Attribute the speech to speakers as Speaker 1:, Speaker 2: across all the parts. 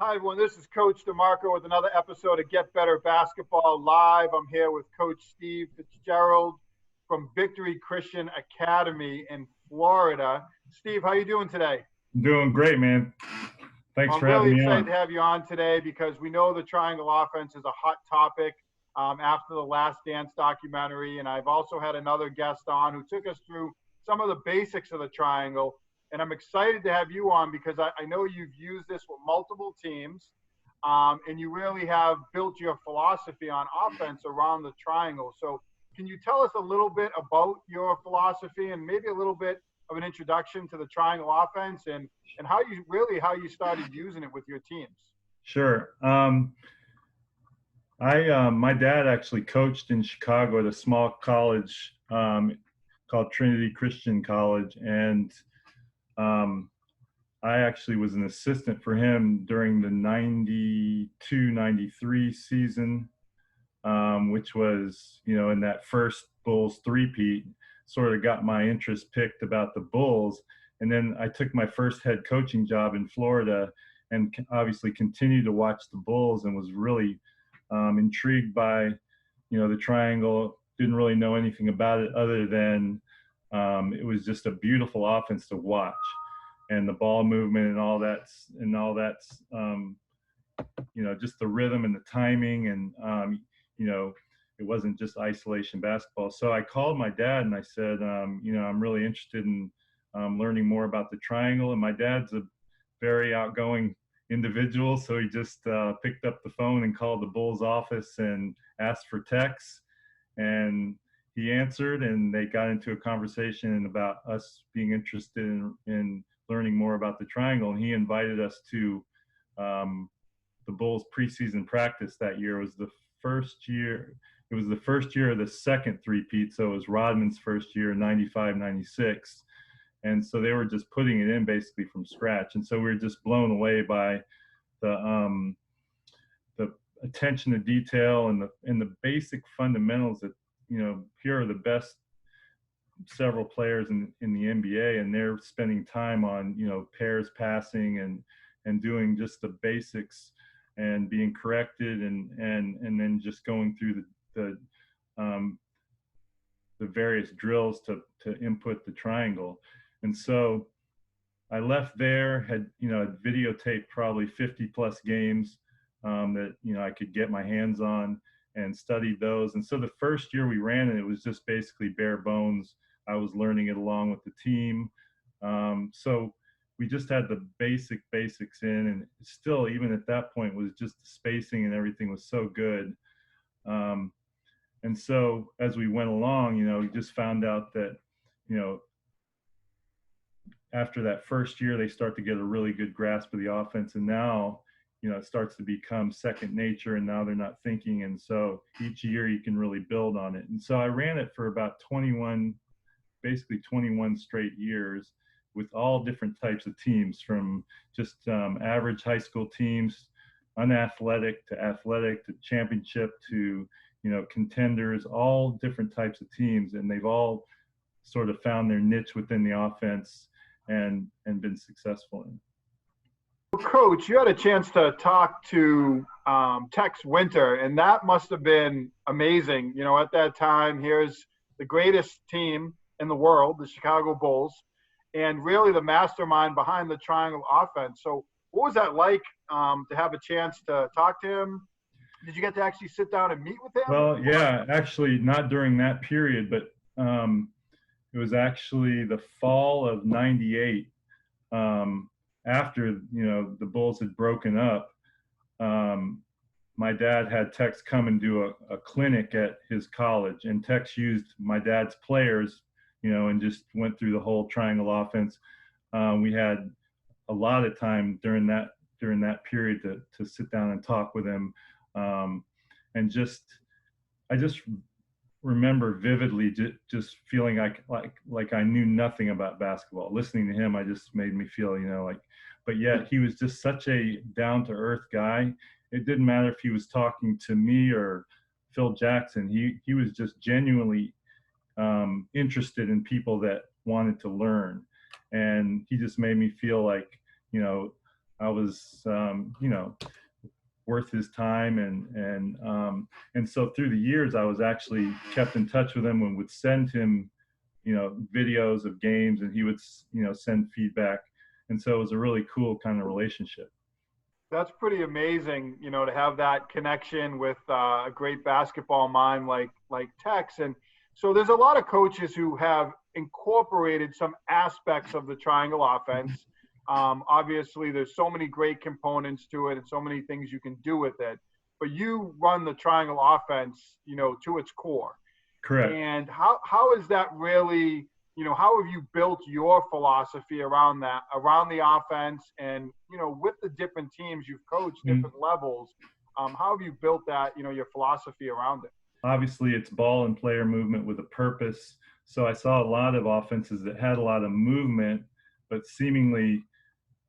Speaker 1: Hi, everyone. This is Coach DeMarco with another episode of Get Better Basketball Live. I'm here with Coach Steve Fitzgerald from Victory Christian Academy in Florida. Steve, how you doing today?
Speaker 2: I'm doing great, man. Thanks
Speaker 1: Well, I'm
Speaker 2: for having
Speaker 1: really
Speaker 2: me
Speaker 1: excited
Speaker 2: on.
Speaker 1: to have you on today because we know the triangle offense is a hot topic after the Last Dance documentary. And I've also had another guest on who took us through some of the basics of the triangle. And I'm excited to have you on because I know you've used this with multiple teams, and you really have built your philosophy on offense around the triangle. So can you tell us a little bit about your philosophy and maybe a little bit of an introduction to the triangle offense and how you started using it with your teams?
Speaker 2: Sure. My dad actually coached in Chicago at a small college called Trinity Christian College, and um, I actually was an assistant for him during the 92-93 season, which was, in that first Bulls three-peat, sort of got my interest picked about the Bulls. And then I took my first head coaching job in Florida and obviously continued to watch the Bulls and was really intrigued by, the triangle. Didn't really know anything about it other than it was just a beautiful offense to watch, and the ball movement and all that's just the rhythm and the timing, and it wasn't just isolation basketball. So I called my dad and I said, I'm really interested in learning more about the triangle. And my dad's a very outgoing individual, so he just picked up the phone and called the Bulls office and asked for Tex, and he answered, and they got into a conversation about us being interested in learning more about the triangle. And he invited us to the Bulls preseason practice that year. It was the first year of the second three-peat, so it was Rodman's first year, 95-96. And so they were just putting it in basically from scratch. And so we were just blown away by the attention to detail and the basic fundamentals that, here are the best several players in the NBA, and they're spending time on, pairs passing and doing just the basics and being corrected and then just going through the various drills to input the triangle. And so I left there, had videotaped probably 50 plus games that I could get my hands on, and studied those. And so the first year we ran it, it was just basically bare bones. I was learning it along with the team. So we just had the basics in, and still, even at that point, was just the spacing and everything was so good. And so as we went along, we just found out that, after that first year, they start to get a really good grasp of the offense. And now, it starts to become second nature, and now they're not thinking. And so each year you can really build on it. And so I ran it for about 21 straight years with all different types of teams, from just average high school teams, unathletic to championship to, contenders, all different types of teams. And they've all sort of found their niche within the offense and been successful in.
Speaker 1: Coach, you had a chance to talk to Tex Winter, and that must have been amazing. At that time, here's the greatest team in the world, the Chicago Bulls, and really the mastermind behind the triangle offense. So what was that like to have a chance to talk to him? Did you get to actually sit down and meet with him?
Speaker 2: Well, yeah, actually not during that period, but it was actually the fall of 98. After, the Bulls had broken up, my dad had Tex come and do a clinic at his college, and Tex used my dad's players, and just went through the whole triangle offense. We had a lot of time during that period to sit down and talk with him, and I just remember vividly just feeling like I knew nothing about basketball. Listening to him, I just made me feel, but yet he was just such a down-to-earth guy. It didn't matter if he was talking to me or Phil Jackson. He was just genuinely interested in people that wanted to learn. And he just made me feel like, I was, worth his time. And so through the years, I was actually kept in touch with him and would send him, videos of games, and he would, send feedback. And so it was a really cool kind of relationship.
Speaker 1: That's pretty amazing, to have that connection with a great basketball mind like Tex. And so there's a lot of coaches who have incorporated some aspects of the triangle offense. Obviously, there's so many great components to it and so many things you can do with it. But you run the triangle offense, to its core.
Speaker 2: Correct.
Speaker 1: And how is that really, how have you built your philosophy around that, around the offense, and, with the different teams you've coached, different levels, how have you built that, your philosophy around it?
Speaker 2: Obviously, it's ball and player movement with a purpose. So I saw a lot of offenses that had a lot of movement, but seemingly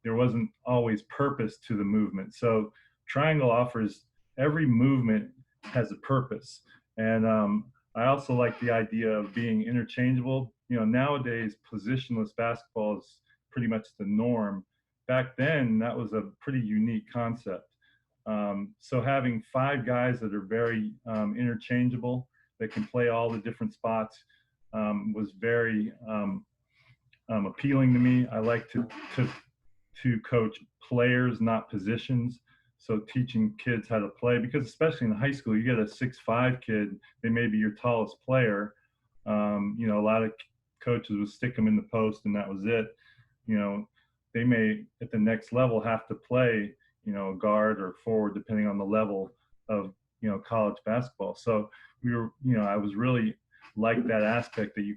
Speaker 2: there wasn't always purpose to the movement. So triangle offers every movement has a purpose. And I also like the idea of being interchangeable. Nowadays, positionless basketball is pretty much the norm. Back then, that was a pretty unique concept. So having 5 guys that are very interchangeable, that can play all the different spots, was very appealing to me. I like to coach players, not positions. So teaching kids how to play, because especially in high school, you get a 6'5" kid, they may be your tallest player. A lot of coaches would stick them in the post and that was it. They may at the next level have to play, a guard or forward, depending on the level of, college basketball. So I was really like that aspect that you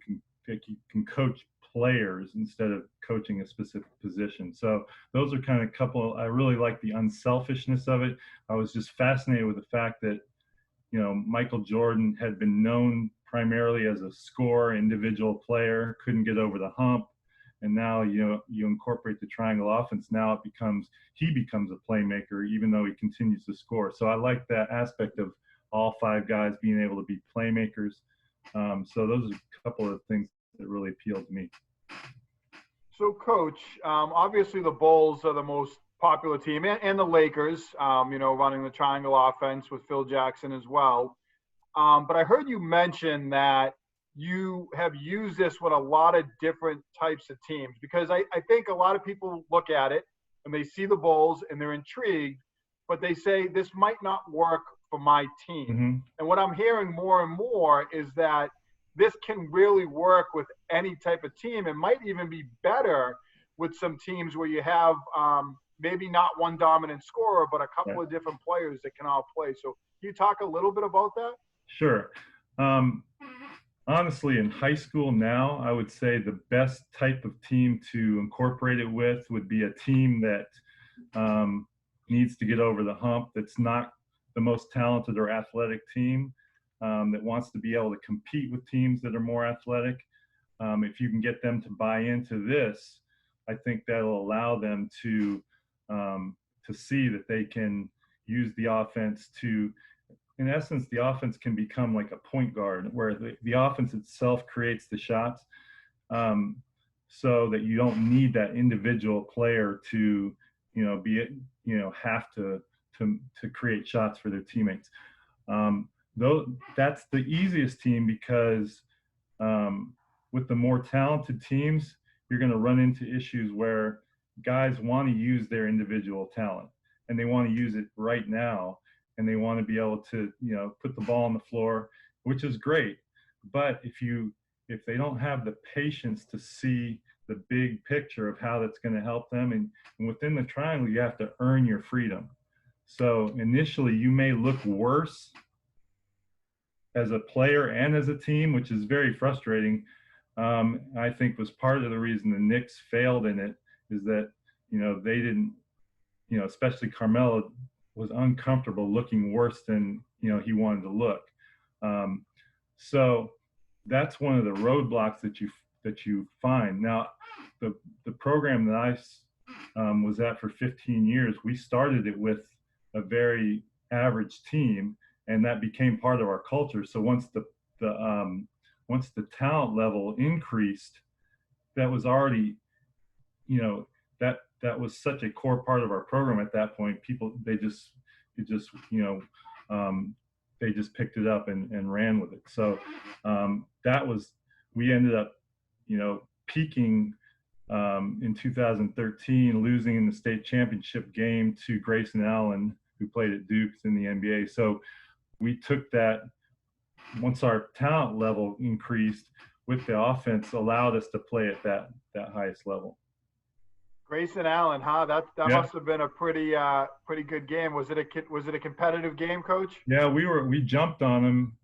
Speaker 2: can coach players instead of coaching a specific position. So those are kind of I really like the unselfishness of it. I was just fascinated with the fact that, Michael Jordan had been known primarily as a scorer, individual player, couldn't get over the hump. And now, you incorporate the triangle offense. Now he becomes a playmaker, even though he continues to score. So I like that aspect of all 5 guys being able to be playmakers. So those are a couple of things that really appealed to me.
Speaker 1: So, Coach, obviously the Bulls are the most popular team, and the Lakers, running the triangle offense with Phil Jackson as well. But I heard you mention that you have used this with a lot of different types of teams, because I think a lot of people look at it and they see the Bulls and they're intrigued, but they say this might not work for my team.
Speaker 2: Mm-hmm.
Speaker 1: And what I'm hearing more and more is that this can really work with any type of team. It might even be better with some teams where you have maybe not one dominant scorer, but a couple of different players that can all play. So can you talk a little bit about that?
Speaker 2: Sure. Honestly, in high school now, I would say the best type of team to incorporate it with would be a team that needs to get over the hump, that's not the most talented or athletic team, that wants to be able to compete with teams that are more athletic. If you can get them to buy into this, I think that'll allow them to see that they can use the offense to, in essence, the offense can become like a point guard, where the offense itself creates the shots, so that you don't need that individual player to, have to create shots for their teammates. Though that's the easiest team, because with the more talented teams, you're going to run into issues where guys want to use their individual talent and they want to use it right now. And they want to be able to, put the ball on the floor, which is great. But if they don't have the patience to see the big picture of how that's going to help them, and within the triangle, you have to earn your freedom. So initially, you may look worse as a player and as a team, which is very frustrating. I think was part of the reason the Knicks failed in it, is that, they didn't, especially Carmelo, was uncomfortable looking worse than he wanted to look. So that's one of the roadblocks that you find. Now, the program that I was at for 15 years, we started it with a very average team, and that became part of our culture. So once the talent level increased, that was already, that was such a core part of our program at that point. People, they just picked it up and ran with it. So we ended up, peaking in 2013, losing in the state championship game to Grayson Allen, who played at Duke in the NBA. So we took that, once our talent level increased with the offense, allowed us to play at that highest level.
Speaker 1: Grayson Allen, huh? That
Speaker 2: Yeah.
Speaker 1: must have been a pretty good game. Was it a competitive game, Coach?
Speaker 2: Yeah, we jumped on him,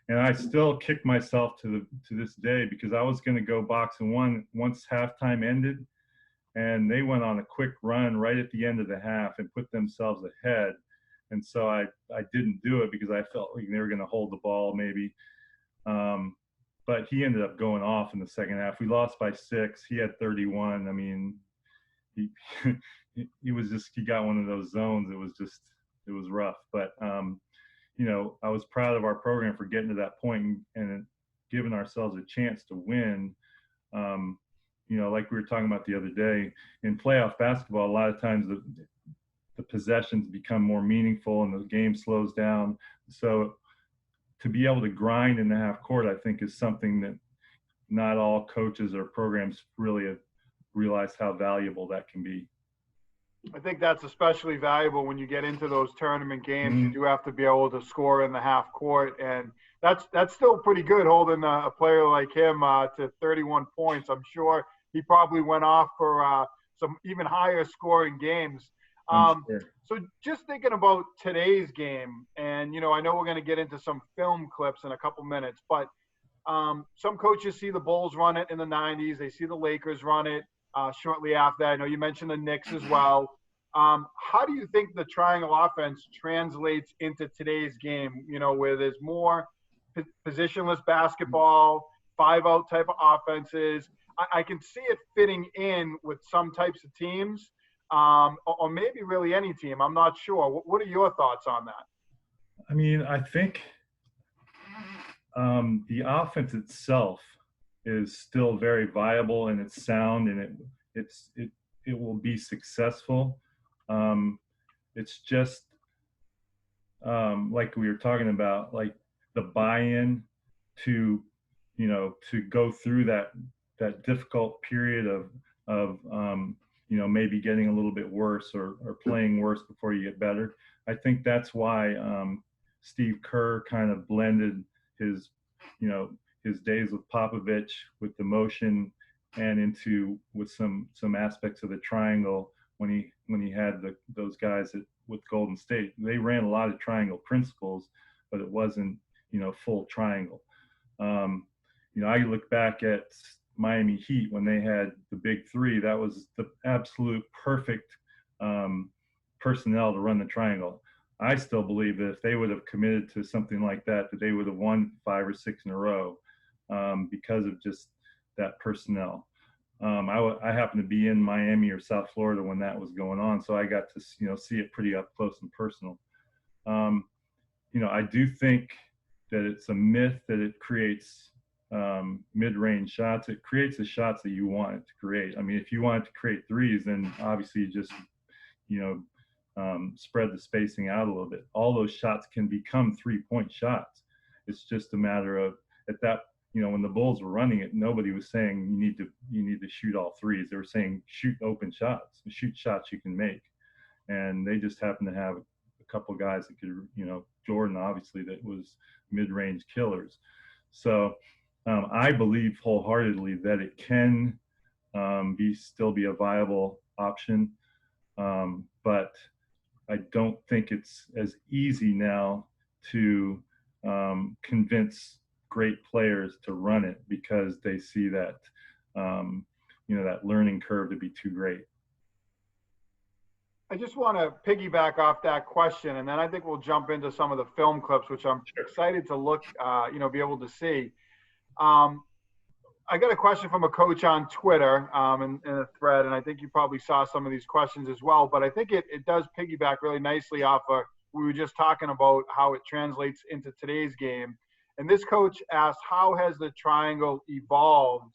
Speaker 2: and I still kick myself to this day, because I was going to go box and one once halftime ended, and they went on a quick run right at the end of the half and put themselves ahead. And so I didn't do it because I felt like they were going to hold the ball maybe. But he ended up going off in the second half. We lost by 6. He had 31. I mean, he he got one of those zones. It was rough. But I was proud of our program for getting to that point and giving ourselves a chance to win. Like we were talking about the other day, in playoff basketball, a lot of times the possessions become more meaningful and the game slows down. So to be able to grind in the half court, I think, is something that not all coaches or programs really have realized how valuable that can be.
Speaker 1: I think that's especially valuable when you get into those tournament games.
Speaker 2: Mm-hmm.
Speaker 1: You do have to be able to score in the half court, and that's still pretty good, holding a player like him to 31 points. I'm sure he probably went off for some even higher scoring games.
Speaker 2: Sure.
Speaker 1: So just thinking about today's game, and I know we're going to get into some film clips in a couple minutes, but some coaches see the Bulls run it in the 90s. They see the Lakers run it shortly after that. I know you mentioned the Knicks as well. How do you think the triangle offense translates into today's game, where there's more positionless basketball, 5-out type of offenses? I can see it fitting in with some types of teams. Or maybe really any team. I'm not sure. What are your thoughts on that?
Speaker 2: I mean, I think the offense itself is still very viable, and it's sound, and it will be successful. It's just like we were talking about, like the buy-in to go through that difficult period of maybe getting a little bit worse or playing worse before you get better. I think that's why Steve Kerr kind of blended his days with Popovich with the motion and with some aspects of the triangle when he had those guys with Golden State. They ran a lot of triangle principles, but it wasn't full triangle. I look back at Miami Heat when they had the big three. That was the absolute perfect personnel to run the triangle. I still believe that if they would have committed to something like that they would have won 5 or 6 in a row because of just that personnel. I happened to be in Miami or South Florida when that was going on, so I got to see it pretty up close and personal. I do think that it's a myth that it creates mid-range shots. It creates the shots that you want it to create. I mean, if you want it to create threes, then obviously you just spread the spacing out a little bit. All those shots can become 3-point shots. It's just a matter of, at that, when the Bulls were running it, nobody was saying you need to shoot all threes. They were saying shoot open shots, shoot shots you can make. And they just happened to have a couple guys that could, Jordan obviously, that was mid-range killers. So I believe wholeheartedly that it can still be a viable option, but I don't think it's as easy now to convince great players to run it because they see that that learning curve to be too great.
Speaker 1: I just want to piggyback off that question, and then I think we'll jump into some of the film clips, which I'm excited to look, be able to see. I got a question from a coach on Twitter in a thread, and I think you probably saw some of these questions as well, but I think it does piggyback really nicely off of, we were just talking about how it translates into today's game. And this coach asked, how has the triangle evolved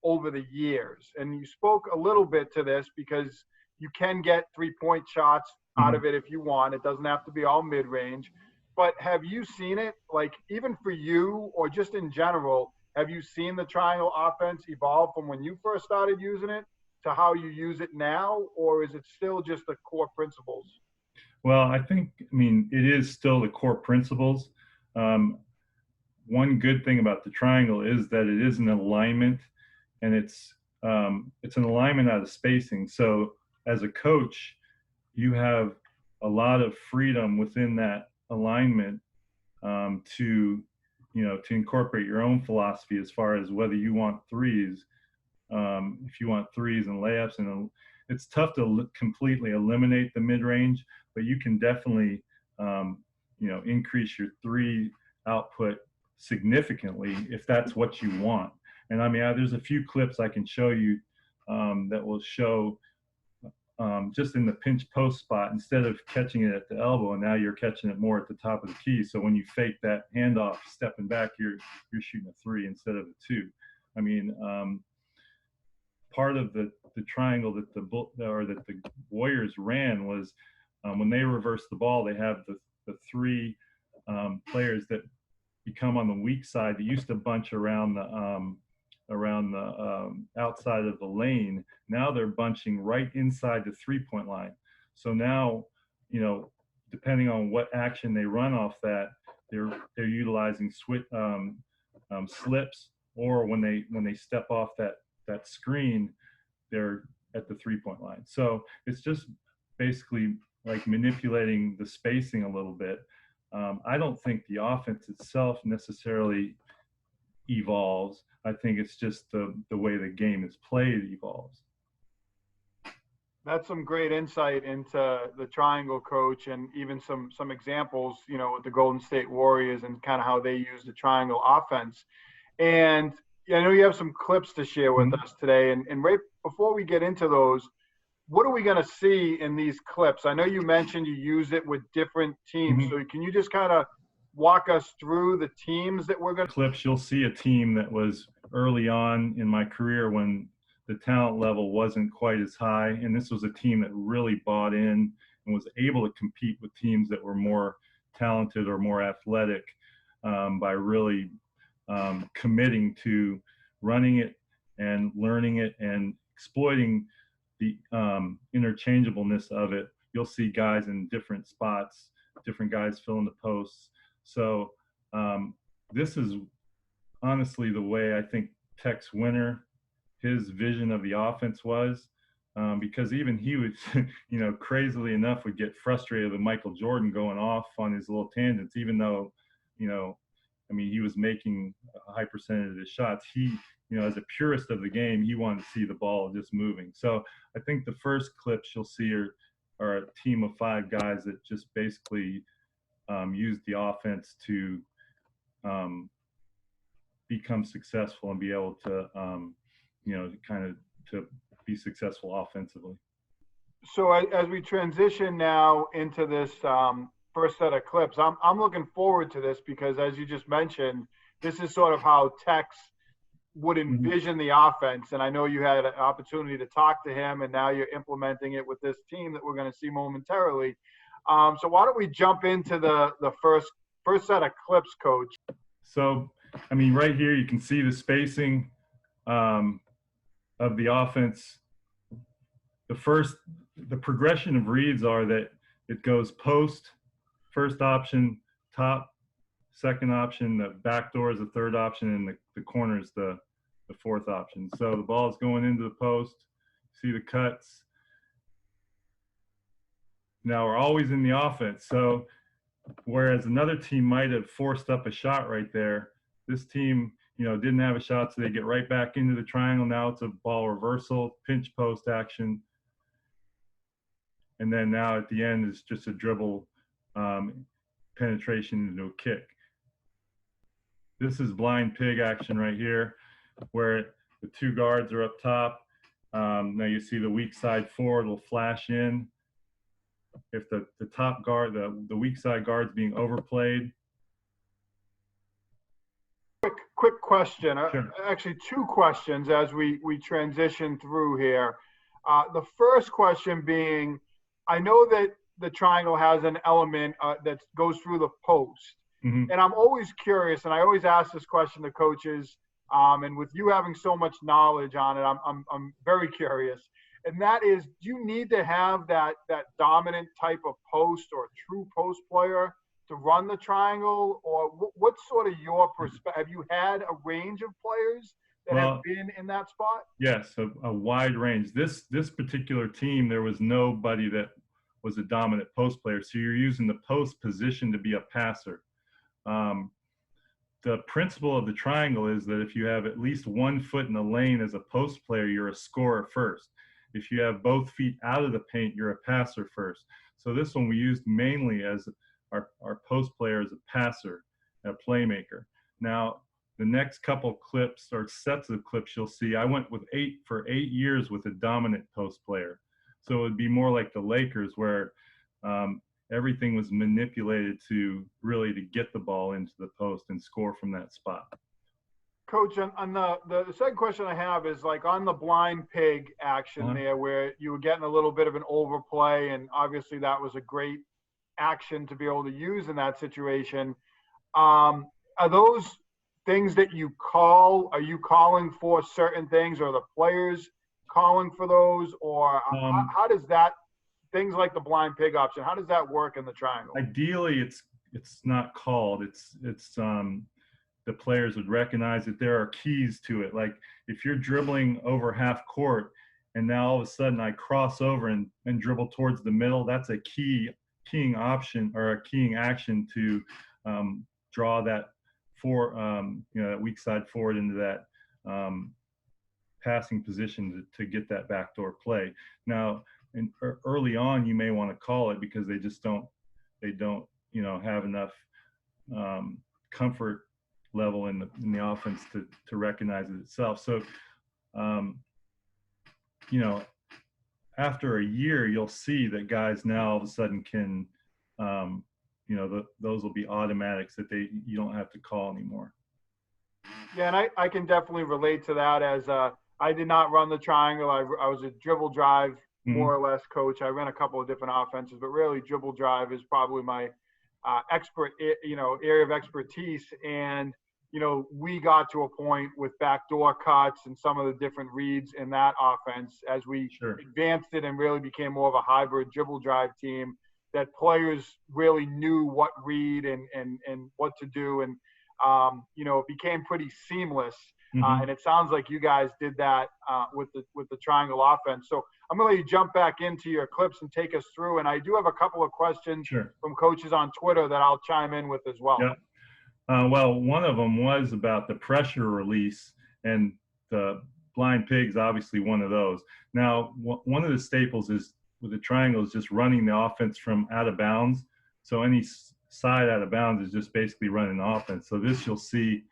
Speaker 1: over the years. And you spoke a little bit to this because you can get 3-point shots out of it if you want. It doesn't have to be all mid-range. But have you seen it, like even for you or just in general, have you seen the triangle offense evolve from when you first started using it to how you use it now, or is it still just the core principles?
Speaker 2: Well, I mean, it is still the core principles. One good thing about the triangle is that it is an alignment, and it's an alignment out of spacing. So as a coach, you have a lot of freedom within that alignment to incorporate your own philosophy as far as whether you want threes, if you want threes and layups. And it's tough to completely eliminate the mid-range, but you can definitely increase your three output significantly if that's what you want. And I mean, there's a few clips I can show you that will show just in the pinch post spot, instead of catching it at the elbow, and now you're catching it more at the top of the key. So when you fake that handoff, stepping back, you're shooting a three instead of a two. I mean, part of the triangle that the Warriors ran was when they reverse the ball, they have the three players that become on the weak side. They used to bunch around the outside of the lane. Now they're bunching right inside the 3-point line. So now, depending on what action they run off that, they're utilizing slips, or when they step off that screen, they're at the 3-point line. So it's just basically like manipulating the spacing a little bit. I don't think the offense itself necessarily evolves. I think it's just the way the game is played evolves.
Speaker 1: That's some great insight into the triangle, coach, and even some examples, with the Golden State Warriors and kind of how they use the triangle offense. And I know you have some clips to share with us today. And right before we get into those, what are we going to see in these clips? I know you mentioned you use it with different teams. So can you just kind of walk us through the teams that we're going to
Speaker 2: clips? You'll see a team that was early on in my career when the talent level wasn't quite as high. And this was a team that really bought in and was able to compete with teams that were more talented or more athletic by really committing to running it and learning it and exploiting the interchangeableness of it. You'll see guys in different spots, different guys filling the posts. So this is honestly the way I think Tex Winter, his vision of the offense was, because even he would, crazily enough, would get frustrated with Michael Jordan going off on his little tangents, even though, he was making a high percentage of his shots. He, as a purist of the game, he wanted to see the ball just moving. So I think the first clips you'll see are a team of 5 guys that just basically use the offense to become successful and be able to, to be successful offensively.
Speaker 1: So as we transition now into this first set of clips, I'm looking forward to this because, as you just mentioned, this is sort of how Tex would envision the offense. And I know you had an opportunity to talk to him, and now you're implementing it with this team that we're going to see momentarily. So why don't we jump into the first set of clips, Coach?
Speaker 2: So, right here you can see the spacing of the offense. The progression of reads are that it goes post, first option, top, second option, the back door is the third option, and the corner is the fourth option. So the ball is going into the post. See the cuts. Now we're always in the offense. So whereas another team might have forced up a shot right there, this team, didn't have a shot, so they get right back into the triangle. Now it's a ball reversal, pinch post action. And then now at the end is just a dribble penetration into a kick. This is blind pig action right here, where the 2 guards are up top. Now you see the weak side forward will flash in. If the top guard, the weak side guard's being overplayed.
Speaker 1: quick question,
Speaker 2: Sure.
Speaker 1: actually two questions as we transition through here. The first question being, I know that the triangle has an element that goes through the post.
Speaker 2: Mm-hmm.
Speaker 1: And I'm always curious, and I always ask this question to coaches, and with you having so much knowledge on it, I'm very curious. And that is, do you need to have that dominant type of post or true post player to run the triangle? Or what's sort of your perspective? Have you had a range of players that have been in that spot?
Speaker 2: Yes, a wide range. This particular team, there was nobody that was a dominant post player. So you're using the post position to be a passer. The principle of the triangle is that if you have at least 1 foot in the lane as a post player, you're a scorer first. If you have both feet out of the paint, you're a passer first. So this one we used mainly as our post player as a passer, a playmaker. Now, the next couple clips or sets of clips you'll see, I went with 8 years with a dominant post player. So it would be more like the Lakers where everything was manipulated to get the ball into the post and score from that spot.
Speaker 1: Coach, on the second question I have is like on the blind pig action there, where you were getting a little bit of an overplay, and obviously that was a great action to be able to use in that situation. Are those things that you call? Are you calling for certain things, or the players calling for those, or how does that, things like the blind pig option, how does that work in the triangle?
Speaker 2: Ideally, it's not called. It's the players would recognize that there are keys to it. Like if you're dribbling over half court and now all of a sudden I cross over and dribble towards the middle, that's a keying option or a keying action to draw that that weak side forward into that passing position to get that backdoor play. Now, early on, you may want to call it because they don't have enough comfort level in the offense to recognize it itself. So, after a year, you'll see that guys now all of a sudden can, those will be automatics that you don't have to call anymore.
Speaker 1: Yeah, and I can definitely relate to that, as I did not run the triangle. I was a dribble drive, more or less, coach. I ran a couple of different offenses, but really dribble drive is probably my area of expertise. And we got to a point with backdoor cuts and some of the different reads in that offense as we advanced it and really became more of a hybrid dribble drive team, that players really knew what read and what to do. And, it became pretty seamless. And it sounds like you guys did that with the triangle offense. So I'm going to let you jump back into your clips and take us through. And I do have a couple of questions from coaches on Twitter that I'll chime in with as well.
Speaker 2: Yeah. Well, one of them was about the pressure release, and the blind pig's obviously one of those. Now, one of the staples is with the triangle is just running the offense from out of bounds. So any side out of bounds is just basically running the offense. So this you'll see,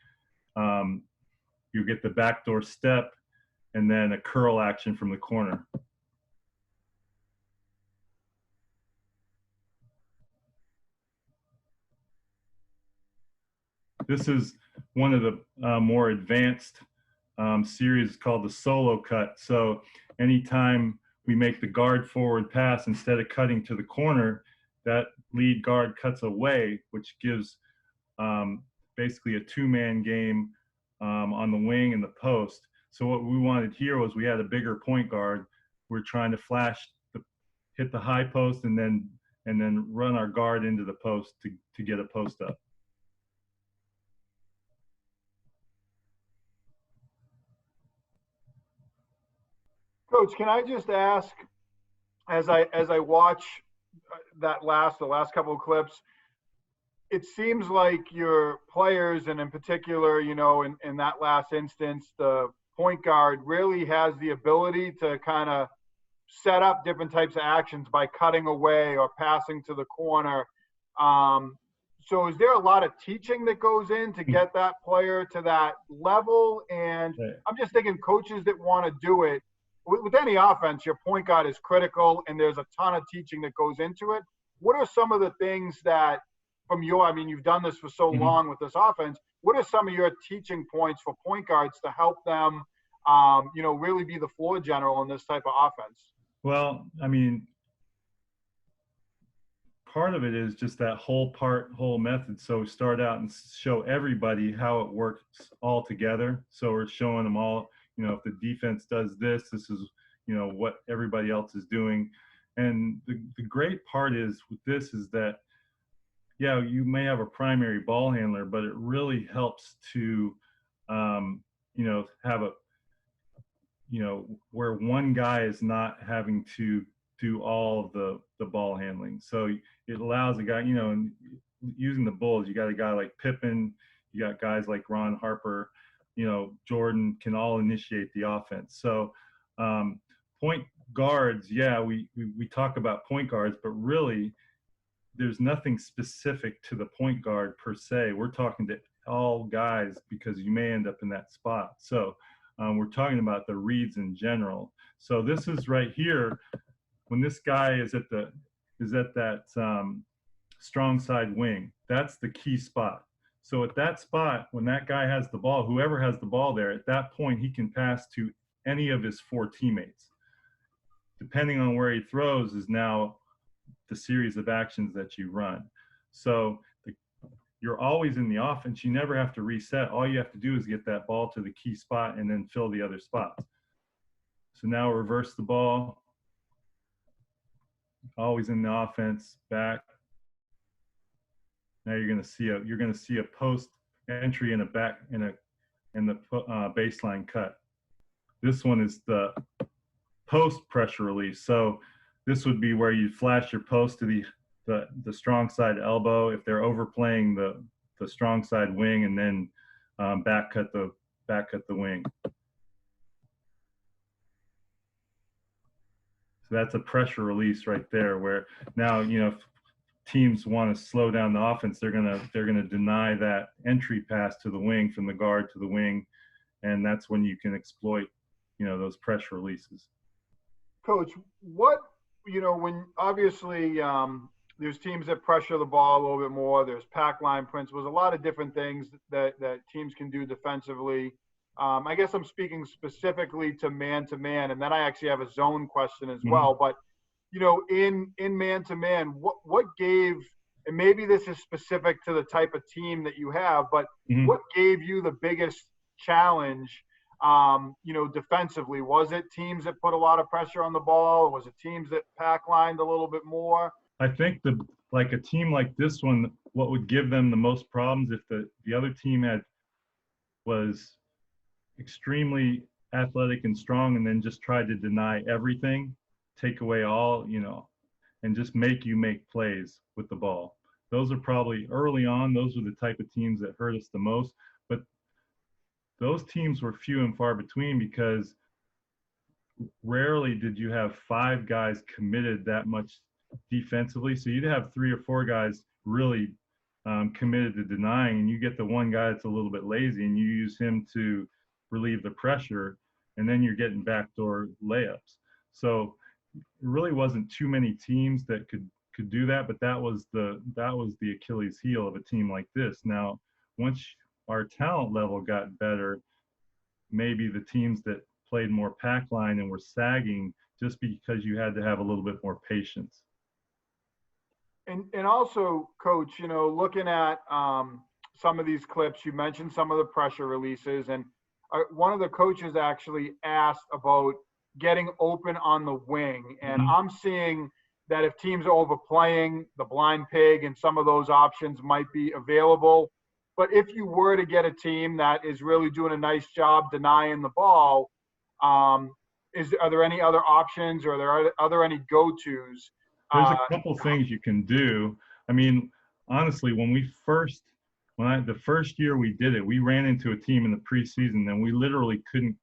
Speaker 2: you get the backdoor step and then a curl action from the corner. This is one of the more advanced series called the solo cut. So anytime we make the guard forward pass, instead of cutting to the corner, that lead guard cuts away, which gives basically a two-man game on the wing and the post. So what we wanted here was we had a bigger point guard. We're trying to hit the high post and then run our guard into the post to get a post up.
Speaker 1: Coach, can I just ask, as I watch the last couple of clips, it seems like your players, and in particular, in that last instance, the point guard really has the ability to kind of set up different types of actions by cutting away or passing to the corner. So is there a lot of teaching that goes in to get that player to that level? And I'm just thinking coaches that want to do it, with any offense, your point guard is critical, and there's a ton of teaching that goes into it. What are some of the things that, you've done this for so long with this offense, what are some of your teaching points for point guards to help them, really be the floor general in this type of offense?
Speaker 2: Well, I mean, part of it is just that whole method. So start out and show everybody how it works all together. So we're showing them all, if the defense does this, this is, what everybody else is doing. And the great part is with this is that, yeah, you may have a primary ball handler, but it really helps to, have a, where one guy is not having to do all the ball handling. So it allows a guy, and using the Bulls, you got a guy like Pippen, you got guys like Ron Harper, Jordan can all initiate the offense. So point guards, yeah, we talk about point guards, but really there's nothing specific to the point guard per se. We're talking to all guys because you may end up in that spot. So we're talking about the reads in general. So this is right here, when this guy is at that strong side wing, that's the key spot. So at that spot, when that guy has the ball, whoever has the ball there, at that point, he can pass to any of his 4 teammates. Depending on where he throws is now the series of actions that you run. So you're always in the offense. You never have to reset. All you have to do is get that ball to the key spot and then fill the other spots. So now reverse the ball. Always in the offense, back. Now you're going to see a post entry and a back in the baseline cut. This one is the post pressure release. So this would be where you flash your post to the strong side elbow if they're overplaying the strong side wing, and then back cut the wing. So that's a pressure release right there, where now, if teams want to slow down the offense, they're gonna deny that entry pass to the wing from the guard to the wing, and that's when you can exploit, those pressure releases.
Speaker 1: Coach, when obviously there's teams that pressure the ball a little bit more, there's pack line principles, a lot of different things that teams can do defensively. I guess I'm speaking specifically to man-to-man, and then I actually have a zone question as well. But, in man-to-man, what gave, and maybe this is specific to the type of team that you have, but what gave you the biggest challenge, defensively? Was it teams that put a lot of pressure on the ball? Or was it teams that pack lined a little bit more?
Speaker 2: I think like a team like this one, what would give them the most problems if the other team was extremely athletic and strong and then just tried to deny everything, take away all, and just make you make plays with the ball. Those are probably early on, those are the type of teams that hurt us the most. But those teams were few and far between, because rarely did you have 5 guys committed that much defensively. So you'd have 3 or 4 guys really committed to denying, and you get the one guy that's a little bit lazy and you use him to relieve the pressure, and then you're getting backdoor layups. So it really wasn't too many teams that could do that, but that was the Achilles heel of a team like this. Now, once our talent level got better, maybe the teams that played more pack line and were sagging, just because you had to have a little bit more patience.
Speaker 1: And also, Coach, looking at some of these clips, you mentioned some of the pressure releases, and one of the coaches actually asked about getting open on the wing. And I'm seeing that if teams are overplaying, the blind pig and some of those options might be available. But if you were to get a team that is really doing a nice job denying the ball, are there any other options, or are there any go-tos?
Speaker 2: There's a couple things you can do. I mean, honestly, the first year we did it, we ran into a team in the preseason and we literally couldn't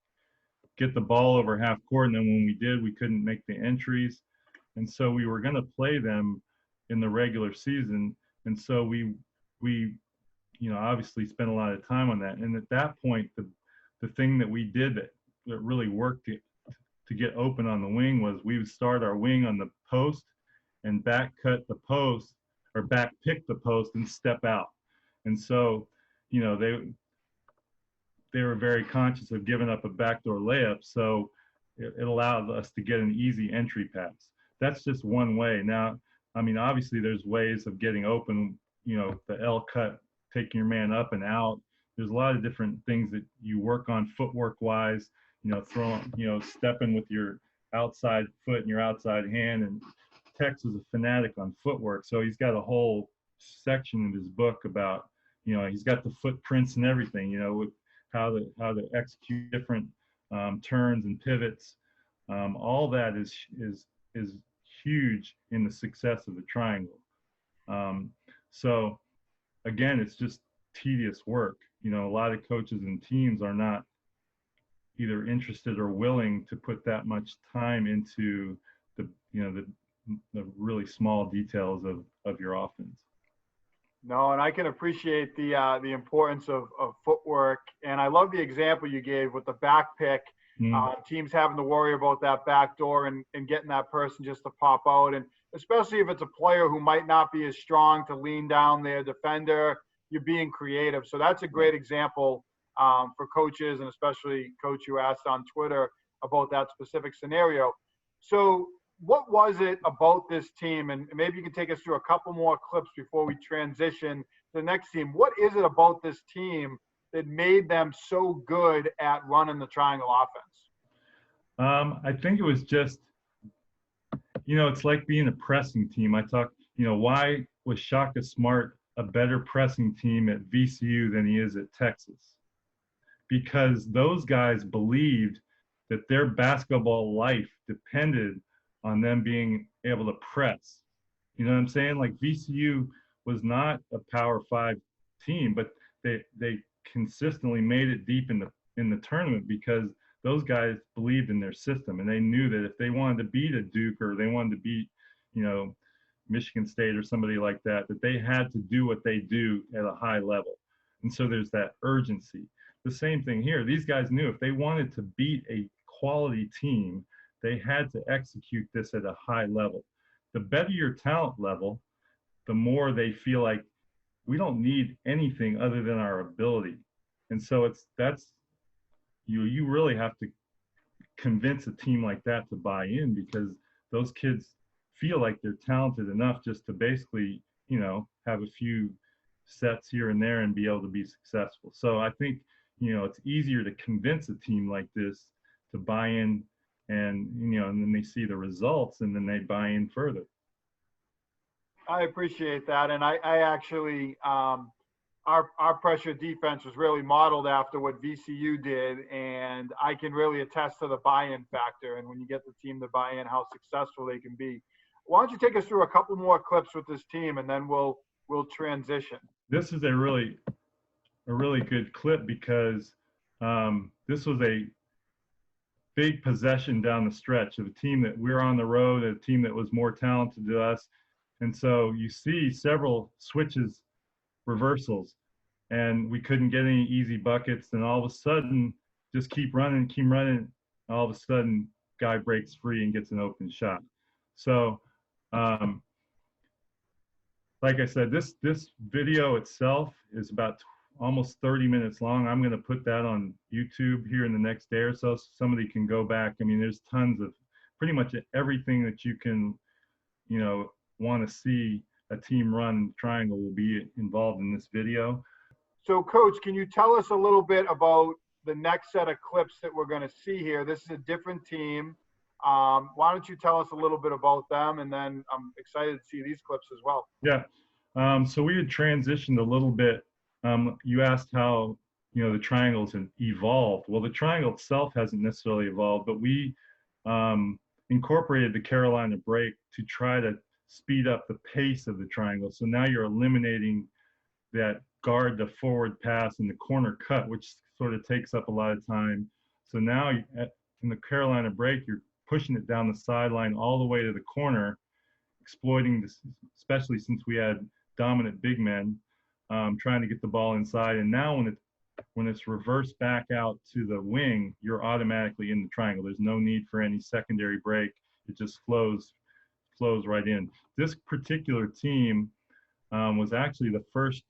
Speaker 2: get the ball over half court. And then when we did, we couldn't make the entries. And so we were going to play them in the regular season. And so we obviously spent a lot of time on that. And at that point, the thing that we did that really worked to get open on the wing was we would start our wing on the post and back cut the post, or back pick the post and step out. And so you know, they were very conscious of giving up a backdoor layup, so it allowed us to get an easy entry pass. That's just one way. Now, I mean, obviously there's ways of getting open, you know, the L cut, taking your man up and out. There's a lot of different things that you work on footwork wise, you know, throwing, you know, stepping with your outside foot and your outside hand. And Tex is a fanatic on footwork. So he's got a whole section in his book about, you know, he's got the footprints and everything, you know, with how to execute different turns and pivots. All that is huge in the success of the triangle. So again, it's just tedious work. You know, a lot of coaches and teams are not either interested or willing to put that much time into the, you know, the really small details of your offense.
Speaker 1: No, and I can appreciate the importance of footwork. And I love the example you gave with the back pick. Teams having to worry about that back door and getting that person just to pop out. And especially if it's a player who might not be as strong to lean down their defender, you're being creative. So that's a great example for coaches, and especially coach who asked on Twitter about that specific scenario. So what was it about this team? And maybe you can take us through a couple more clips before we transition to the next team. What is it about this team that made them so good at running the triangle offense?
Speaker 2: I think it was just, you know, it's like being a pressing team. I talk, you know, why was Shaka Smart a better pressing team at VCU than he is at Texas? Because those guys believed that their basketball life depended on them being able to press. You know what I'm saying? Like VCU was not a Power 5 team, but they consistently made it deep in the tournament because those guys believed in their system, and they knew that if they wanted to beat a Duke or they wanted to beat, you know, Michigan State or somebody like that, that they had to do what they do at a high level. And so there's that urgency. The same thing here. These guys knew if they wanted to beat a quality team, they had to execute this at a high level. The better your talent level, the more they feel like we don't need anything other than our ability. And so that's you really have to convince a team like that to buy in, because those kids feel like they're talented enough just to basically, you know, have a few sets here and there and be able to be successful. So I think, you know, it's easier to convince a team like this to buy in, and, you know, and then they see the results and then they buy in further.
Speaker 1: I appreciate that. And I actually, our pressure defense was really modeled after what VCU did. And I can really attest to the buy-in factor. And when you get the team to buy in, how successful they can be. Why don't you take us through a couple more clips with this team, and then we'll transition.
Speaker 2: This is a really good clip because this was a big possession down the stretch of a team that we're on the road, a team that was more talented than us. And so you see several switches, reversals, and we couldn't get any easy buckets. And all of a sudden, just keep running. All of a sudden, guy breaks free and gets an open shot. So, like I said, this video itself is about almost 30 minutes long. I'm going to put that on YouTube here in the next day or so somebody can go back. I mean, there's tons of pretty much everything that you can, you know, want to see a team run triangle will be involved in this video.
Speaker 1: So, Coach, can you tell us a little bit about the next set of clips that we're going to see here? This is a different team. Why don't you tell us a little bit about them, and then I'm excited to see these clips as well.
Speaker 2: Yeah. So we had transitioned a little bit. You asked how, you know, the triangles have evolved. Well, the triangle itself hasn't necessarily evolved, but we incorporated the Carolina break to try to speed up the pace of the triangle. So now you're eliminating that guard to forward pass and the corner cut, which sort of takes up a lot of time. So now in the Carolina break, you're pushing it down the sideline all the way to the corner, exploiting this, especially since we had dominant big men trying to get the ball inside. And now when it's reversed back out to the wing, you're automatically in the triangle. There's no need for any secondary break. It just flows right in. This particular team was actually the first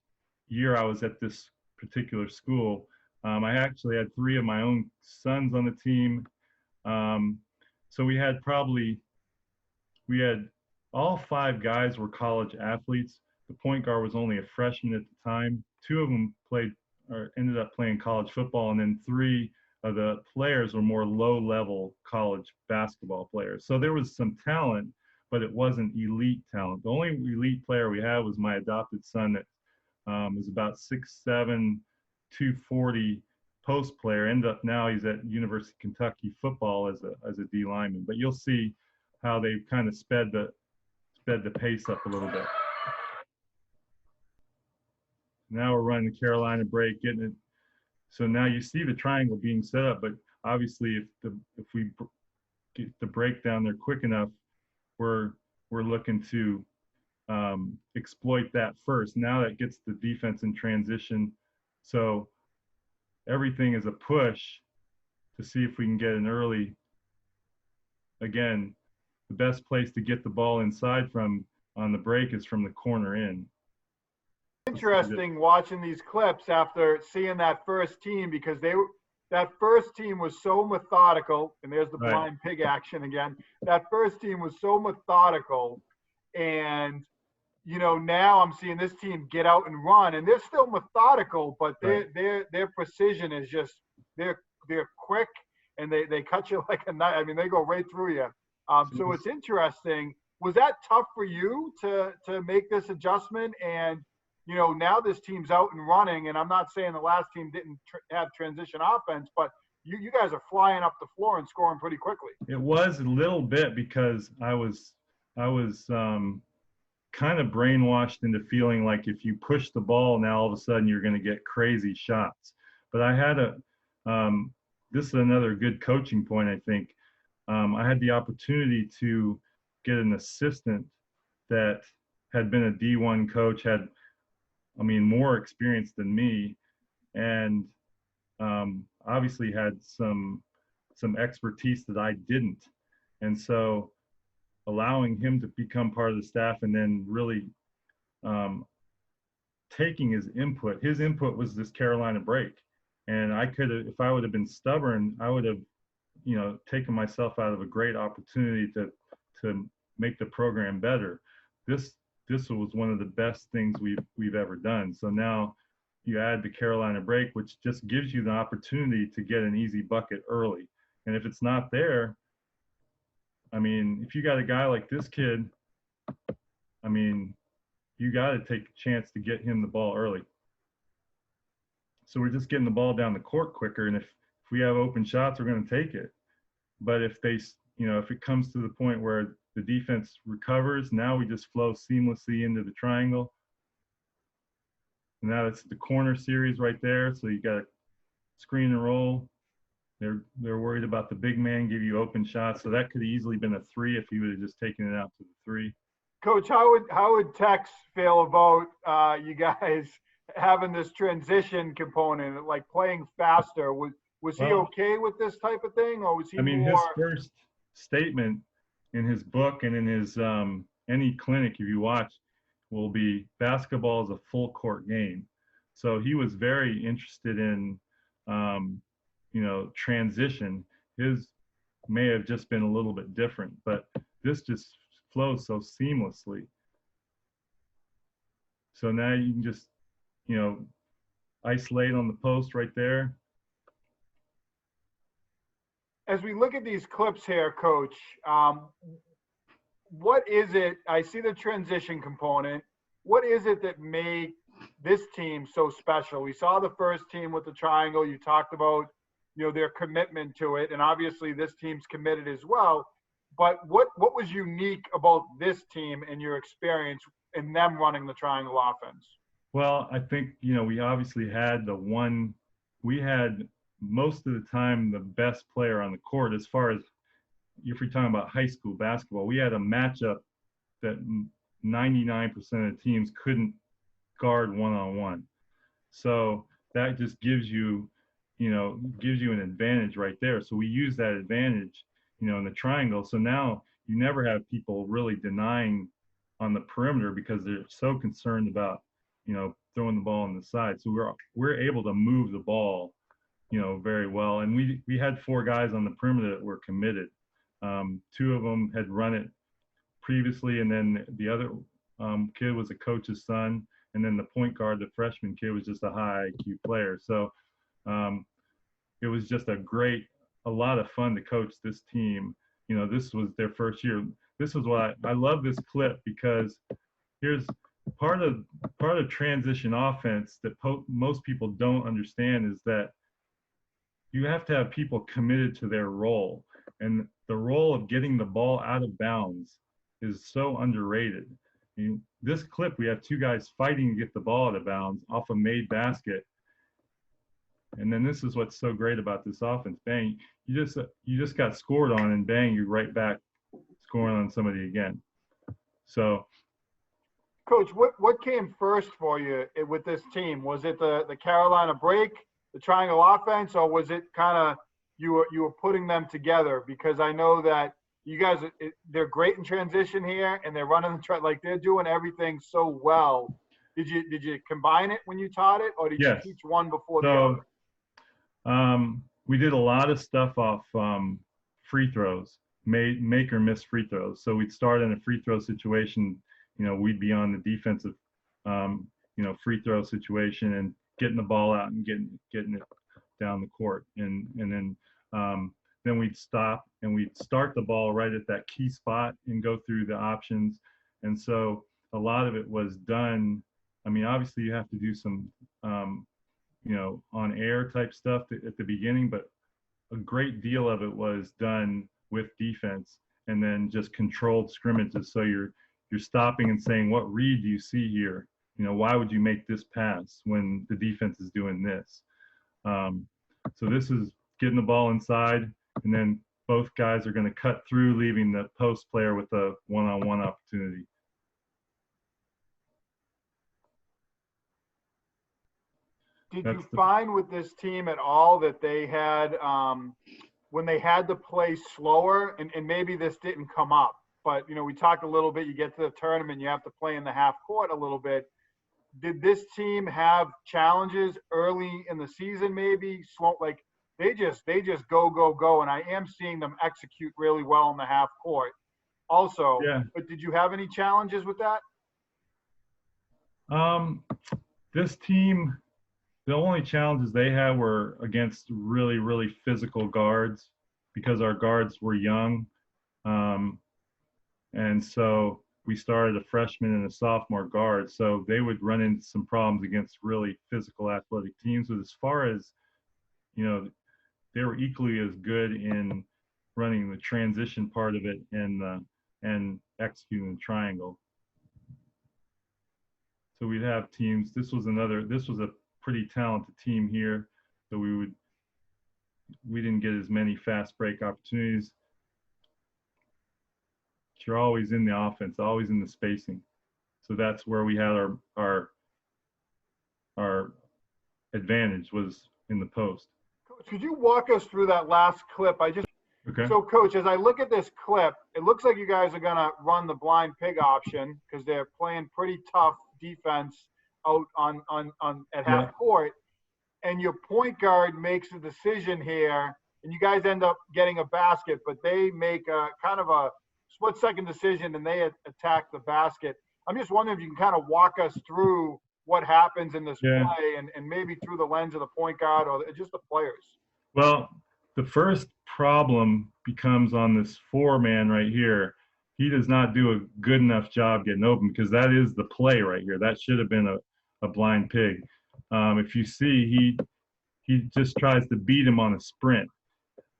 Speaker 2: year I was at this particular school. I actually had 3 of my own sons on the team. So we had all 5 guys were college athletes. The point guard was only a freshman at the time. 2 of them played or ended up playing college football, and then 3 of the players were more low-level college basketball players. So there was some talent, but it wasn't elite talent. The only elite player we had was my adopted son that is about 6'7", 240 post player. Ended up now he's at University of Kentucky football as a D lineman. But you'll see how they kind of sped the pace up a little bit. Now we're running the Carolina break, getting it. So now you see the triangle being set up, but obviously if we get the break down there quick enough, we're looking to exploit that first. Now that gets the defense in transition. So everything is a push to see if we can get an early. Again, the best place to get the ball inside from on the break is from the corner in.
Speaker 1: Interesting watching these clips after seeing that first team, because that first team was so methodical, and there's the blind pig action again. That first team was so methodical, and now I'm seeing this team get out and run, and they're still methodical, but their precision is just they're quick, and they cut you like a knife. I mean, they go right through you. So it's interesting. Was that tough for you to make this adjustment? And now this team's out and running, and I'm not saying the last team didn't have transition offense, but you guys are flying up the floor and scoring pretty quickly.
Speaker 2: It was a little bit because I was kind of brainwashed into feeling like if you push the ball, now all of a sudden you're going to get crazy shots. But I had this is another good coaching point, I think. I had the opportunity to get an assistant that had been a D1 coach, had more experience than me, and obviously had some expertise that I didn't. And so allowing him to become part of the staff, and then really taking his input. His input was this Carolina break. And I could have, if I would have been stubborn, I would have, taken myself out of a great opportunity to make the program better. This was one of the best things we've ever done. So now you add the Carolina break, which just gives you the opportunity to get an easy bucket early. And if it's not there, if you got a guy like this kid, you got to take a chance to get him the ball early. So we're just getting the ball down the court quicker. And if we have open shots, we're going to take it. But if if it comes to the point where the defense recovers, now we just flow seamlessly into the triangle. Now it's the corner series right there. So you got screen and roll. They're worried about the big man give you open shots. So that could have easily been a 3 if he would have just taken it out to the 3.
Speaker 1: Coach, how would Tex feel about you guys having this transition component, like playing faster? Was he okay with this type of thing, or was he more?
Speaker 2: His first statement in his book and in his any clinic, if you watch, will be basketball is a full court game. So he was very interested in transition. His may have just been a little bit different, but this just flows so seamlessly. So now you can just, isolate on the post right there.
Speaker 1: As we look at these clips here, Coach, what is it? I see the transition component. What is it that made this team so special? We saw the first team with the triangle. You talked about, their commitment to it, and obviously this team's committed as well. But what was unique about this team and your experience in them running the triangle offense?
Speaker 2: Well, I think, we obviously had we had most of the time the best player on the court. As far as if you're talking about high school basketball, we had a matchup that 99% of the teams couldn't guard one-on-one. So that just gives you an advantage right there. So we use that advantage, in the triangle. So now you never have people really denying on the perimeter because they're so concerned about, throwing the ball on the side. So we're able to move the ball, very well. And we had 4 guys on the perimeter that were committed. 2 of them had run it previously, and then the other kid was a coach's son, and then the point guard, the freshman kid, was just a high IQ player. So it was just a lot of fun to coach this team. This was their first year. This is why I love this clip, because here's part of transition offense that most people don't understand, is that you have to have people committed to their role, and the role of getting the ball out of bounds is so underrated. This clip, we have 2 guys fighting to get the ball out of bounds off a made basket. And then this is what's so great about this offense. Bang, you just got scored on, and bang, you're right back scoring on somebody again. So,
Speaker 1: Coach, what came first for you with this team? Was it the Carolina break, the triangle offense, or was it kind of you were putting them together? Because I know that you guys, they're great in transition here, and they're running like they're doing everything so well. Did you combine it when you taught it, or did you teach one before the other?
Speaker 2: We did a lot of stuff off free throws, make or miss free throws. So we'd start in a free throw situation. We'd be on the defensive, free throw situation and getting the ball out and getting it down the court, and then we'd stop and we'd start the ball right at that key spot and go through the options. And so a lot of it was done. I mean, obviously you have to do some, on air type stuff at the beginning, but a great deal of it was done with defense, and then just controlled scrimmages. So you're stopping and saying, what read do you see here? Why would you make this pass when the defense is doing this? So this is getting the ball inside, and then both guys are going to cut through, leaving the post player with a one-on-one opportunity.
Speaker 1: Did you find with this team at all that they had, when they had to play slower, and maybe this didn't come up, but, we talked a little bit, you get to the tournament, you have to play in the half court a little bit. Did this team have challenges early in the season, maybe? Like they just go, and I am seeing them execute really well in the half court also.
Speaker 2: Yeah.
Speaker 1: But did you have any challenges with that?
Speaker 2: This team, the only challenges they had were against really, really physical guards, because our guards were young. And so we started a freshman and a sophomore guard. So they would run into some problems against really physical athletic teams. But as far as, they were equally as good in running the transition part of it and executing the triangle. So we'd have teams. This was a pretty talented team here. So we didn't get as many fast break opportunities. You're always in the offense, always in the spacing. So that's where we had our advantage, was in the post.
Speaker 1: Coach, could you walk us through that last clip?
Speaker 2: Okay.
Speaker 1: So, Coach, as I look at this clip, it looks like you guys are going to run the blind pig option, because they're playing pretty tough defense out at half court. And your point guard makes a decision here, and you guys end up getting a basket, but they make a kind of a split-second decision, and they attack the basket. I'm just wondering if you can kind of walk us through what happens in this play, and maybe through the lens of the point guard or just the players.
Speaker 2: Well, the first problem becomes on this 4-man right here. He does not do a good enough job getting open, because that is the play right here. That should have been a blind pig. If you see, he just tries to beat him on a sprint.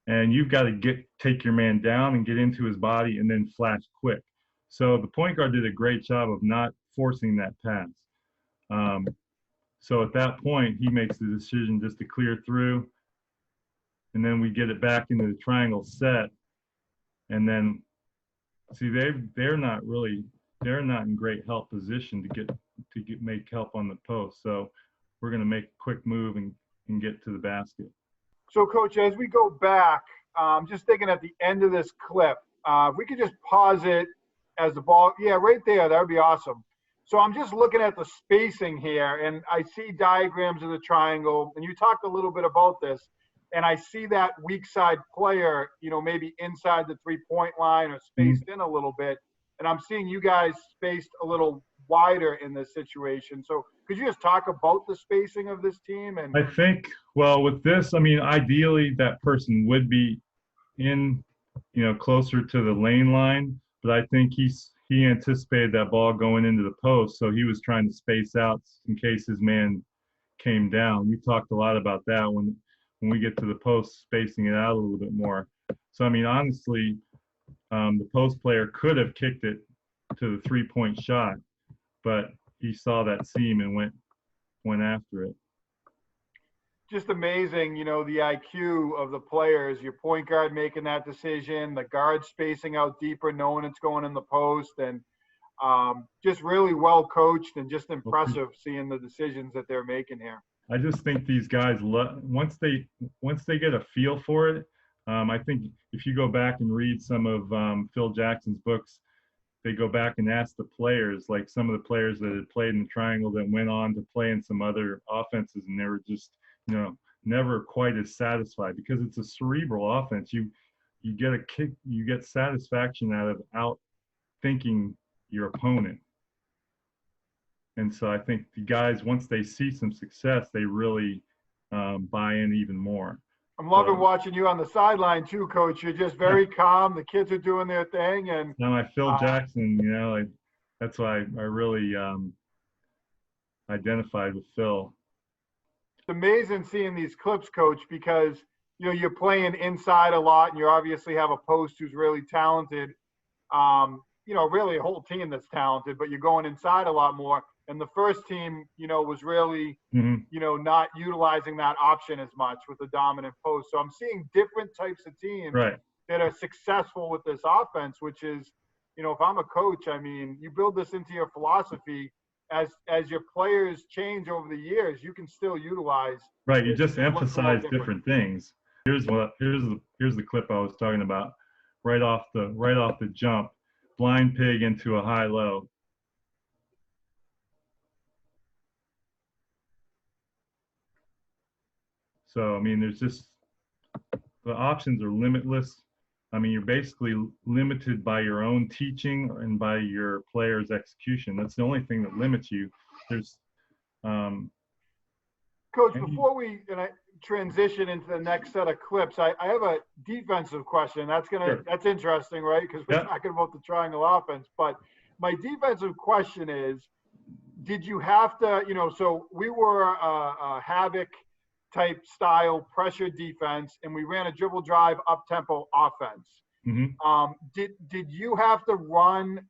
Speaker 2: And you've got to take your man down and get into his body and then flash quick. So the point guard did a great job of not forcing that pass. So at that point, he makes the decision just to clear through, and then we get it back into the triangle set. And then, see, they're not in great help position to make help on the post. So we're going to make a quick move and get to the basket.
Speaker 1: So, Coach, as we go back, just thinking at the end of this clip, if we could just pause it as the ball, right there, that would be awesome. So I'm just looking at the spacing here, and I see diagrams of the triangle, and you talked a little bit about this, and I see that weak side player, maybe inside the 3-point line or spaced in a little bit, and I'm seeing you guys spaced a little wider in this situation. So could you just talk about the spacing of this team? And
Speaker 2: I think, well, with this, I mean, ideally that person would be in, closer to the lane line, but I think he anticipated that ball going into the post, so he was trying to space out in case his man came down. We talked a lot about that when we get to the post, spacing it out a little bit more. So I mean, honestly, the post player could have kicked it to the 3-point shot, but he saw that seam and went after it.
Speaker 1: Just amazing, the IQ of the players, your point guard making that decision, the guard spacing out deeper, knowing it's going in the post, and just really well coached and just impressive seeing the decisions that they're making here.
Speaker 2: I just think these guys, once they get a feel for it, I think if you go back and read some of Phil Jackson's books, they go back and ask the players, like some of the players that had played in the triangle that went on to play in some other offenses, and they were just, never quite as satisfied because it's a cerebral offense. You get a kick, you get satisfaction out of outthinking your opponent. And so I think the guys, once they see some success, they really buy in even more.
Speaker 1: I'm loving watching you on the sideline too, Coach. You're just very calm. The kids are doing their thing, and
Speaker 2: now my Phil Jackson, that's why I really identified with Phil.
Speaker 1: It's amazing seeing these clips, Coach, because you're playing inside a lot, and you obviously have a post who's really talented. Really a whole team that's talented, but you're going inside a lot more. And the first team, was really, not utilizing that option as much with the dominant post. So I'm seeing different types of teams that are successful with this offense, which is, if I'm a coach, I mean, you build this into your philosophy. As your players change over the years, you can still utilize.
Speaker 2: Right. You just emphasize different things. Here's the clip I was talking about. Right off the jump, blind pig into a high low. So, I mean, there's just, the options are limitless. I mean, you're basically limited by your own teaching and by your player's execution. That's the only thing that limits you. There's,
Speaker 1: Coach, before we transition into the next set of clips, I have a defensive question. That's interesting, right? Because we're talking about the triangle offense. But my defensive question is, did you have to, so we were a havoc type style pressure defense, and we ran a dribble drive up tempo offense. Did you have to run